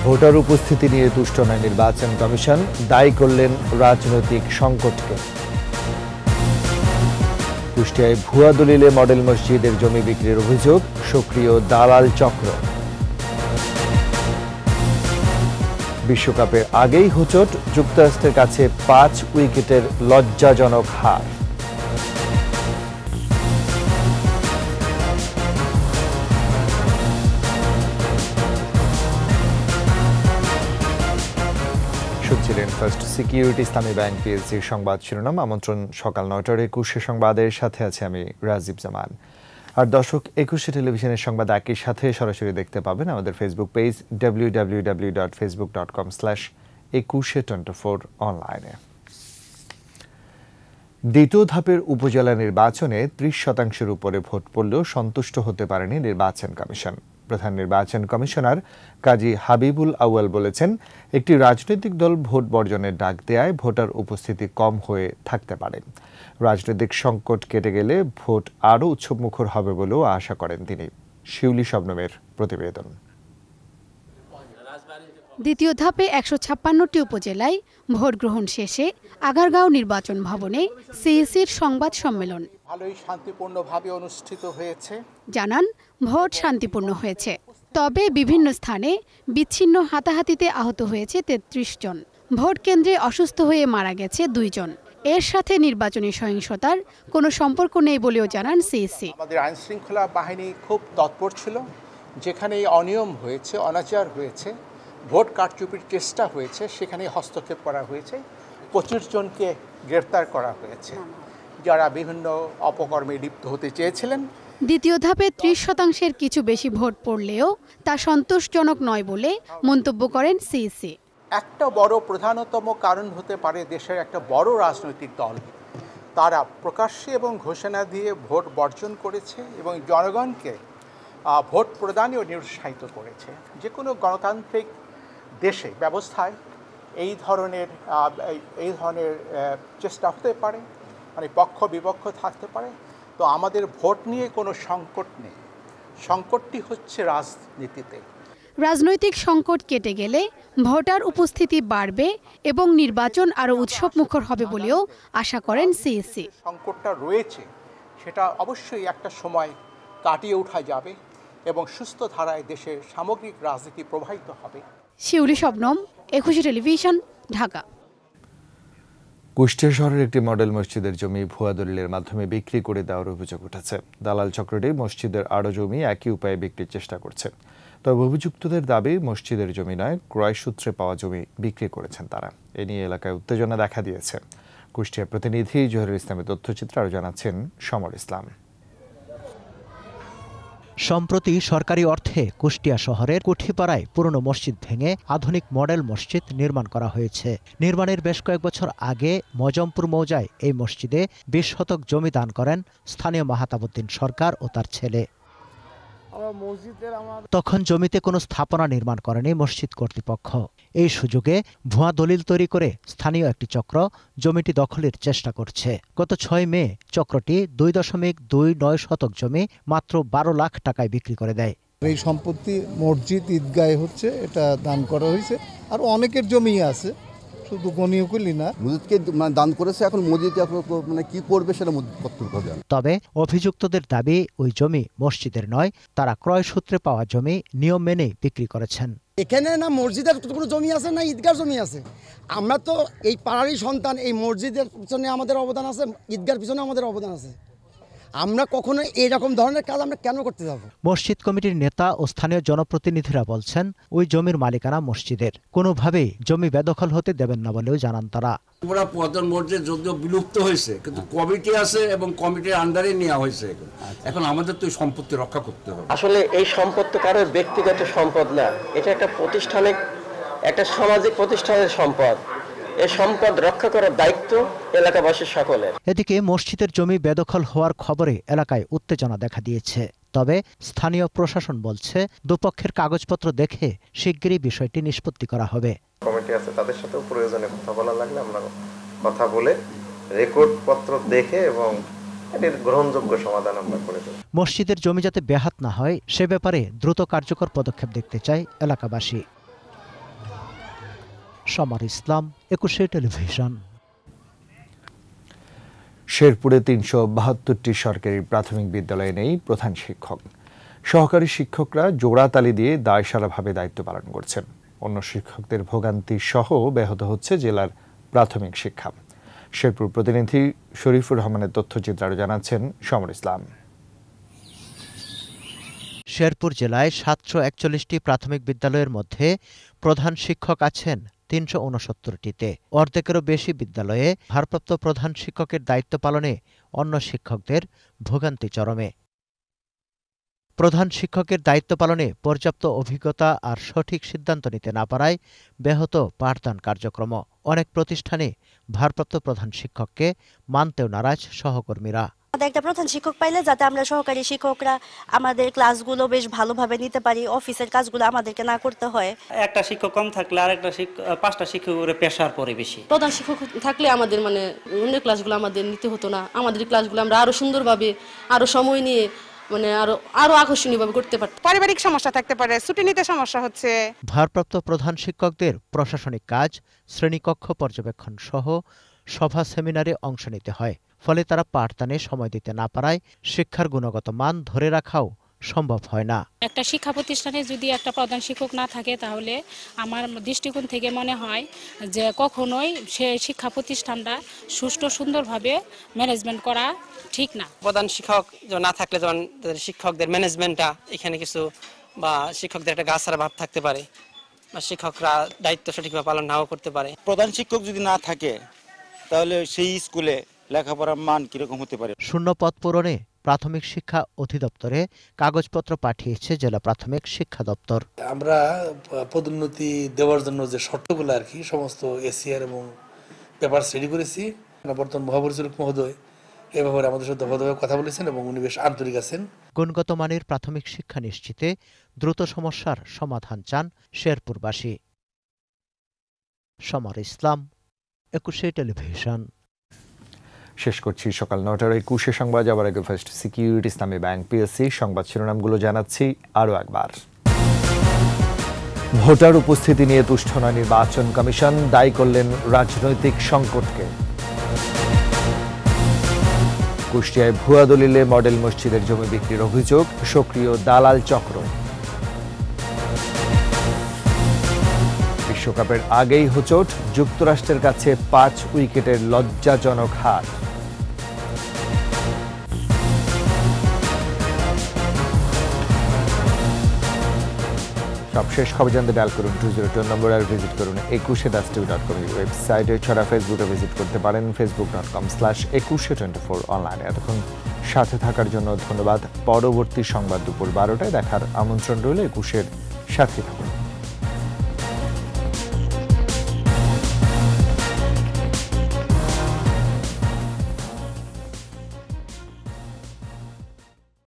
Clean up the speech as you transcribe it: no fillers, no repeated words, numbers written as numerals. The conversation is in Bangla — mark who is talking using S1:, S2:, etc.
S1: ভোটার উপস্থিতি নিয়ে তুষ্ট নয় নির্বাচন কমিশন, দায়ী করলেন রাজনৈতিক সংকটকে। কুষ্টিয়ায় ভুয়া দলিলে মডেল মসজিদের জমি বিক্রির অভিযোগ, সক্রিয় দালাল চক্র। বিশ্বকাপের আগেই হোঁচট, যুক্তরাষ্ট্রের কাছে 5 উইকেটের লজ্জাজনক হার। শুনছিলেন ফার্স্ট সিকিউরিটি ইসলামী ব্যাংক পিএলসির সংবাদ শিরোনাম। আমন্ত্রণ সকাল 9টার 21 সংবাদের সাথে আছে আমি রাজীব জামান। আর দর্শক, 21 টেলিভিশনের সংবাদ একই সাথে সরাসরি দেখতে পাবেন আমাদের ফেসবুক পেজ www.facebook.com/2124 অনলাইনে। দ্বিতীয় ধাপের উপজেলা নির্বাচনে 30% উপরে ভোট পড়লেও সন্তুষ্ট হতে পারেনি নির্বাচন কমিশন। প্রধান নির্বাচন কমিশনার কাজী হাবিবুল আউয়াল বলেছেন, একটি রাজনৈতিক দল ভোট বর্জনের ডাক দেয়ায় ভোটার উপস্থিতি কম হয়ে থাকতে পারে। রাজনৈতিক সংকট কেটে গেলে ভোট আরও উৎসবমুখর হবে বলেও আশা করেন তিনি। শিউলি শবনমের প্রতিবেদন।
S2: দ্বিতীয় ধাপে 156টি উপজেলায় ভোট গ্রহণ শেষে আগারগাঁও নির্বাচন ভবনে সিইসির সংবাদ সম্মেলন।
S3: ভালোই শান্তিপূর্ণভাবে অনুষ্ঠিত হয়েছে
S2: জানান, ভোট শান্তিপূর্ণ হয়েছে, তবে বিভিন্ন স্থানে বিচ্ছিন্ন হাতাহাতিতে আহত হয়েছে 33 জন। ভোট কেন্দ্রে অসুস্থ হয়ে মারা গেছে 2 জন। এর সাথে নির্বাচনী সহিংসতার কোনো সম্পর্ক নেই বলেও জানান সিইসি।
S3: আমাদের আইন শৃঙ্খলা বাহিনী খুব তৎপর ছিল, যেখানে অনিয়ম হয়েছে, অনাচার হয়েছে, ভোট কারচুপির চেষ্টা হয়েছে, সেখানে হস্তক্ষেপ করা হয়েছে। 25 জনকে গ্রেফতার করা হয়েছে, যারা বিভিন্ন অপকর্মে লিপ্ত হতে চেয়েছিলেন।
S2: দ্বিতীয় ধাপে 30% কিছু বেশি ভোট পড়লেও তা সন্তোষজনক নয় বলে মন্তব্য করেন সিইসি।
S3: একটা বড় প্রধানতম কারণ হতে পারে দেশের একটা বড় রাজনৈতিক দল তারা প্রকাশ্যে এবং ঘোষণা দিয়ে ভোট বর্জন করেছে এবং জনগণকে ভোট প্রদানেও নিরুৎসাহিত করেছে। যে কোনো গণতান্ত্রিক দেশে ব্যবস্থায় এই ধরনের চেষ্টা হতে পারে, মানে পক্ষ বিপক্ষ থাকতে পারে। তো আমাদের ভোট নিয়ে কোনো সংকট নেই, সংকটটি হচ্ছে রাজনীতিতে।
S2: রাজনৈতিক সংকট কেটে গেলে ভোটার উপস্থিতি বাড়বে এবং নির্বাচন আরও উৎসবমুখর হবে বলেও আশা করেন সিইসি।
S3: সংকটটা রয়েছে, সেটা অবশ্যই একটা সময় কাটিয়ে ওঠা যাবে এবং সুস্থ ধারায় দেশের সামগ্রিক রাজনীতি প্রবাহিত হবে।
S2: শিউলি শবনম, 21 টেলিভিশন, ঢাকা।
S1: কুষ্টিয়া শহরের একটি মডেল মসজিদের জমি ভুয়া দলিলের মাধ্যমে বিক্রি করে দেওয়ার অভিযোগ উঠেছে। দালাল চক্রটি মসজিদের আরও জমি একই উপায়ে বিক্রির চেষ্টা করছে। তবে অভিযুক্তদের দাবি, মসজিদের জমি নয়, ক্রয় সূত্রে পাওয়া জমি বিক্রি করেছেন তারা। এ নিয়ে এলাকায় উত্তেজনা দেখা দিয়েছে। কুষ্টিয়া প্রতিনিধি জহিরুল ইসলামের তথ্যচিত্র আরও জানাচ্ছেন সমর ইসলাম।
S4: সম্প্রতি সরকারি অর্থে কুষ্টিয়া শহরের কুঠিপাড়ায় পুরনো মসজিদ ভেঙে আধুনিক মডেল মসজিদ নির্মাণ করা হয়েছে। নির্মাণের বেশ কয়েক বছর আগে মজমপুর মৌজায় এই মসজিদে 20 শতক জমি দান করেন স্থানীয় মাহাতাবুদ্দিন সরকার ও তার ছেলে। তখন জমিতে কোনো স্থাপনা নির্মাণ করেনি মসজিদ কর্তৃপক্ষ। এই সুযোগে ভুয়া দলিল তৈরি করে স্থানীয় একটি চক্র জমিটি দখলের চেষ্টা করছে। গত 6 মে চক্রটি 2.29 শতক জমি মাত্র 12 লাখ টাকায় বিক্রি করে দেয়।
S5: এই সম্পত্তি মসজিদ ঈদগাহে হচ্ছে, এটা দান করা হয়েছে। আর অনেকের জমি আছে, শুধু গণীয় করলি না,
S6: মসজিদকে দান করেছে। এখন মসজিদ কি করবে সেটা কর্তৃপক্ষ জানে।
S4: তবে অভিযুক্তদের দাবি, ওই জমি মসজিদের নয়, তারা ক্রয় সূত্রে পাওয়া জমি নিয়ম মেনেই বিক্রি করেছেন।
S7: এখানে না মসজিদের কোনো জমি আছে না ঈদগার জমি আছে। আমরা তো এই পাড়ারই সন্তান, এই মসজিদের পিছনে আমাদের অবদান আছে, ঈদগার পিছনে আমাদের অবদান আছে। আমরা কখনো এইরকম ধরনের কাজ আমরা কেন করতে যাব?
S4: মসজিদ কমিটির নেতা ও স্থানীয় জনপ্রতিনিধিরা বলছেন, ওই জমির মালিকানা মসজিদের, কোনোভাবেই জমি বেদখল হতে দেবেন না বলেও জানান তারা।
S8: পুরাতন মসজিদ যদিও বিলুপ্ত হয়েছে, কিন্তু কমিটি আছে এবং কমিটির আন্ডারে নেওয়া হয়েছে। এখন আমাদের তো সম্পত্তি রক্ষা করতে হবে।
S9: আসলে এই সম্পত্তি কারোর ব্যক্তিগত সম্পদ না, এটা একটা প্রতিষ্ঠানিক, একটা সামাজিক প্রতিষ্ঠানের সম্পদ। এই সম্পদ রক্ষা করার দায়িত্ব এলাকাবাসীর সকলের।
S4: এদিকে মসজিদের জমি বেদখল হওয়ার খবরে এলাকায় উত্তেজনা দেখা দিয়েছে। তবে স্থানীয় প্রশাসন বলছে, দুপক্ষের কাগজপত্র দেখে শিগগিরই বিষয়টি নিষ্পত্তি করা হবে।
S10: কমিটি আছে, তাদের সাথেও প্রয়োজনে কথা বলা লাগলে আমরা কথা বলে রেকর্ডপত্র দেখে এবং এর গ্রহণযোগ্য সমাধান আমরা করে দেব।
S4: মসজিদের জমি যাতে ব্যাহাত না হয় সে ব্যাপারে দ্রুত কার্যকর পদক্ষেপ দেখতে চায় এলাকাবাসী। সমার ইসলাম, 21 টেলিভিশন।
S1: শেরপুরে ৩৭২টি সরকারি প্রাথমিক বিদ্যালয়ে নেই প্রধান শিক্ষক। সহকারী শিক্ষকরা জোড়াতালি দিয়ে দায়সারাভাবে দায়িত্ব পালন করছেন। অন্য শিক্ষকদের ভোগান্তি সহ ব্যাহত হচ্ছে জেলার প্রাথমিক শিক্ষা। শেরপুর প্রতিনিধি শরীফুর রহমানের তথ্যচিত্র আরও জানাচ্ছেন সমর ইসলাম।
S4: শেরপুর জেলায় ৭৪১টি প্রাথমিক বিদ্যালয়ের মধ্যে প্রধান শিক্ষক আছেন ৩৬৯টিতে। অর্ধেকেরও বেশি বিদ্যালয়ে ভারপ্রাপ্ত প্রধান শিক্ষকের দায়িত্ব পালনে অন্য শিক্ষকদের ভোগান্তি চরমে। প্রধান শিক্ষকের দায়িত্ব পালনে পর্যাপ্ত অভিজ্ঞতা আর সঠিক সিদ্ধান্ত নিতে না পারায় ব্যাহত পাঠদান কার্যক্রম। অনেক প্রতিষ্ঠানে ভারপ্রাপ্ত প্রধান শিক্ষককে মানতেও নারাজ সহকর্মীরা।
S11: একটা প্রধান শিক্ষক পাইলে যাতে আমরা সহকারী শিক্ষকরা আমাদের ক্লাসগুলো বেশ ভালোভাবে নিতে পারি, অফিসের কাজগুলো আমাদেরকে না করতে হয়।
S12: একটা শিক্ষক কম থাকলে আর একটা 5টা শিক্ষকের প্রেশার পড়ে বেশি।
S13: প্রধান শিক্ষক থাকলে আমাদের অন্য ক্লাসগুলো আমাদের নিতে হতো না। আমাদের ক্লাসগুলো আমরা আরো সুন্দরভাবে, আরো সময় নিয়ে আরো আকর্ষণীয়ভাবে করতে পারতাম।
S14: পারিবারিক সমস্যা থাকতে পারে, ছুটি নিতে সমস্যা হচ্ছে।
S4: ভারপ্রাপ্ত প্রধান শিক্ষকদের প্রশাসনিক কাজ, শ্রেণীকক্ষ পর্যবেক্ষণ সহ সভা সেমিনারে অংশ নিতে হয়। ফলে তারা পাঠদানে সময় দিতে না পারায় শিক্ষার গুণগত মান ধরে রাখাও সম্ভব হয় না।
S15: একটা শিক্ষা প্রতিষ্ঠানে যদি একটা প্রধান শিক্ষক না থাকে তাহলে আমার দৃষ্টিকোণ থেকে মনে হয় যে কখনোই সে শিক্ষা প্রতিষ্ঠানটা সুষ্ঠু সুন্দরভাবে ম্যানেজমেন্ট করা ঠিক না।
S16: প্রধান শিক্ষক না থাকলে যেমন শিক্ষকদের ম্যানেজমেন্টটা এখানে কিছু বা শিক্ষকদের একটা গাছারা ভাব থাকতে পারে বা শিক্ষকরা দায়িত্ব সঠিকভাবে পালন নাও করতে পারে।
S17: প্রধান শিক্ষক যদি না থাকে তাহলে সেই স্কুলে লেখাপড়ার মান কিরকম হতে পারে।
S4: শূন্য পদ পূরণে প্রাথমিক শিক্ষা অধিদপ্তরে কাগজপত্র পাঠিয়েছে জেলা প্রাথমিক শিক্ষা দপ্তর।
S18: আমরা পদোন্নতি দেওয়ার জন্য যে শর্তগুলো আর কি সমস্ত এসিআর এবং পেপার রেডি করেছি। বর্তমান মহাপরিচালক মহোদয় এ ব্যাপারে আমাদের সাথে দফাদফায় কথা বলেছেন এবং উনি বেশ আন্তরিক আছেন।
S4: গুণগত মানের প্রাথমিক শিক্ষা নিশ্চিতে দ্রুত সমস্যার সমাধান চান শেরপুরবাসী। সমর ইসলাম, 21 টেলিভিশন।
S1: শেষ করছি সকাল 9টার 21 সংবাদ। যাবার আগে ফার্স্ট সিকিউরিটি ইসলামী ব্যাংক পিএসসি সংবাদ শিরোনামগুলো জানাচ্ছি আরও একবার। ভোটার উপস্থিতি নিয়ে তুষ্ট নয় নির্বাচন কমিশন, দায়ী করলেন রাজনৈতিক সংকটকে। কুষ্টিয়ায় ভুয়া দলিলে মডেল মসজিদের জমি বিক্রির অভিযোগ, সক্রিয় দালাল চক্র। বিশ্বকাপের আগেই হোঁচট, যুক্তরাষ্ট্রের কাছে 5 উইকেটের লজ্জাজনক হার। সবশেষ খবর জানতে ডায়াল করুন 202 নম্বর আর ভিজিট করুন 21.com ওয়েবসাইটে। ছড়া ফেসবুকে ভিজিট করতে পারেন facebook.com/2124 অনলাইনে। এতক্ষণ সাথে থাকার জন্য ধন্যবাদ। পরবর্তী সংবাদ দুপুর 12টায় দেখার আমন্ত্রণ রইল। 21-এর সাথে থাকুন।